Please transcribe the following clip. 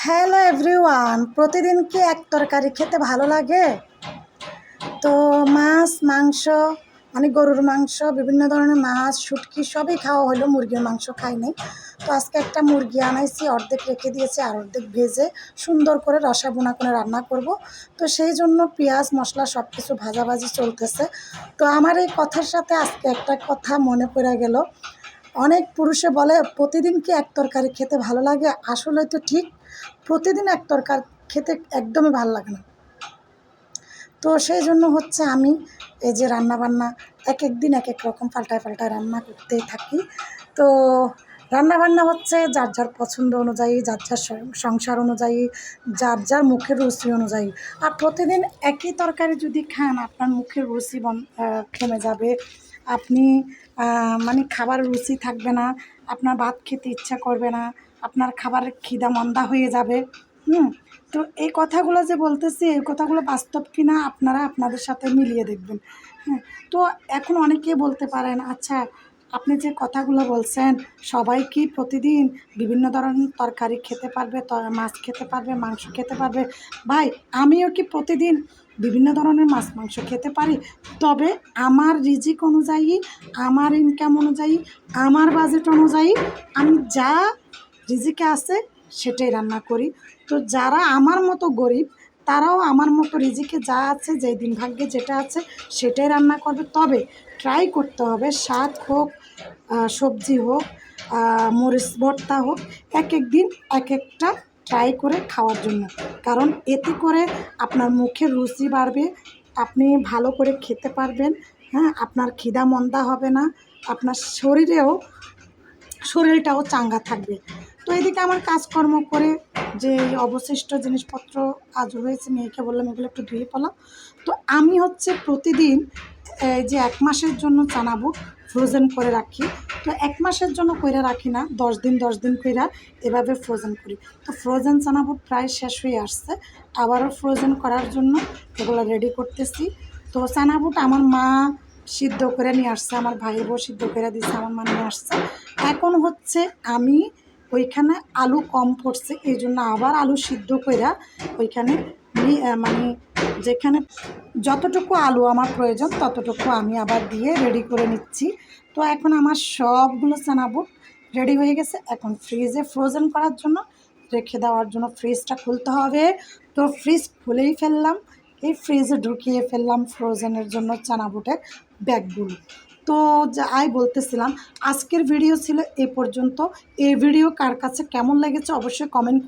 Hello everyone, প্রতিদিন কি এক তরকারি খেতে ভালো লাগে? তো মাছ মাংস মানে গরুর মাংস, বিভিন্ন ধরনের মাছ শুটকি সবই খাওয়া হলো, মুরগির মাংস খাই নাই। তো আজকে একটা মুরগি আনাইছি, অর্ধেক রেখে দিয়েছি, আর অর্ধেক ভেজে সুন্দর করে রসা বোনা করে রান্না করব। তো সেই জন্য পেঁয়াজ মশলা সব কিছু ভাজাভাজি চলতেছে। তো আমার এই কথার সাথে আজকে একটা কথা মনে পড়ে গেল। অনেক পুরুষে বলে প্রতিদিন কি এক তরকারি খেতে ভালো লাগে? আসলে তো ঠিক প্রতিদিন এক তরকারি খেতে একদমই ভালো লাগে না। তো সেই জন্য হচ্ছে আমি এই যে রান্নাবান্না এক এক দিন এক এক রকম পাল্টায় পাল্টায় রান্না করতেই থাকি। তো রান্নাবান্না হচ্ছে যার যার পছন্দ অনুযায়ী, যার যার সংসার অনুযায়ী, যার যার মুখের রুচি অনুযায়ী। আর প্রতিদিন একই তরকারি যদি খান, আপনার মুখের রুচি কমে যাবে। আপনি মানে খাবার রুচি থাকবে না, আপনার ভাত খেতে ইচ্ছা করবে না, আপনার খাবারের খিদা মন্দা হয়ে যাবে। তো এই কথাগুলো যে বলতেছি, এই কথাগুলো বাস্তব কিনা আপনারা আপনাদের সাথে মিলিয়ে দেখবেন। হ্যাঁ, তো এখন অনেকেই বলতে পারেন, আচ্ছা আপনি যে কথাগুলো বলছেন, সবাই কি প্রতিদিন বিভিন্ন ধরনের তরকারি খেতে পারবে, মাছ খেতে পারবে, মাংস খেতে পারবে? ভাই, আমিও কি প্রতিদিন বিভিন্ন ধরনের মাছ মাংস খেতে পারি? তবে আমার রিজিক অনুযায়ী, আমার ইনকাম অনুযায়ী, আমার বাজেট অনুযায়ী আমি যা রিজিকে আছে সেটাই রান্না করি। তো যারা আমার মতো গরিব, তারাও আমার মতো রিজিকে যা আছে, যেই দিন ভাগ্যে যেটা আছে সেটাই রান্না করবে। তবে ট্রাই করতে হবে, শাক হোক, সবজি হোক, মরিচ ভর্তা হোক, এক এক দিন এক একটা ট্রাই করে খাওয়ার জন্য। কারণ এতে করে আপনার মুখের রুচি বাড়বে, আপনি ভালো করে খেতে পারবেন। হ্যাঁ, আপনার খিদা মন্দা হবে না, আপনার শরীরটাও চাঙ্গা থাকবে। তো এদিকে আমার কাজকর্ম করে যে অবশিষ্ট জিনিসপত্র আজ হয়েছে, মেয়েকে বললাম এগুলো একটু ধুয়ে ফেলাম। তো আমি হচ্ছে প্রতিদিন যে 1 মাসের জন্য চানা বুট ফ্রোজেন করে রাখি। তো 1 মাসের জন্য কইরা রাখি না, 10 দিন কইরা এভাবে ফ্রোজেন করি। তো ফ্রোজেন চানা বুট প্রায় শেষ হয়ে আসছে, আবারও ফ্রোজেন করার জন্য এগুলো রেডি করতেছি। তো চানা বুট আমার মা সিদ্ধ করে নিয়ে আসছে, আমার ভাই বউ সিদ্ধ করে দিচ্ছে, আমার মা নিয়ে আসছে। এখন হচ্ছে আমি ওইখানে আলু কম পড়ছে, এই জন্য আবার আলু সিদ্ধ কইরা ওইখানে মানে যেখানে যতটুকু আলু আমার প্রয়োজন ততটুকু আমি আবার দিয়ে রেডি করে নিচ্ছি। তো এখন আমার সবগুলো চানা বুট রেডি হয়ে গেছে, এখন ফ্রিজে ফ্রোজেন করার জন্য রেখে দেওয়ার জন্য ফ্রিজটা খুলতে হবে। তো ফ্রিজ খুলেই ফেললাম, এই ফ্রিজে ঢুকিয়ে ফেললাম ফ্রোজেনের জন্য চানা বুটের ব্যাগগুলো। তো যাই বলতেছিলাম, আজকের ভিডিও ছিল এ পর্যন্ত। এই ভিডিও কার কাছে কেমন লেগেছে অবশ্যই কমেন্ট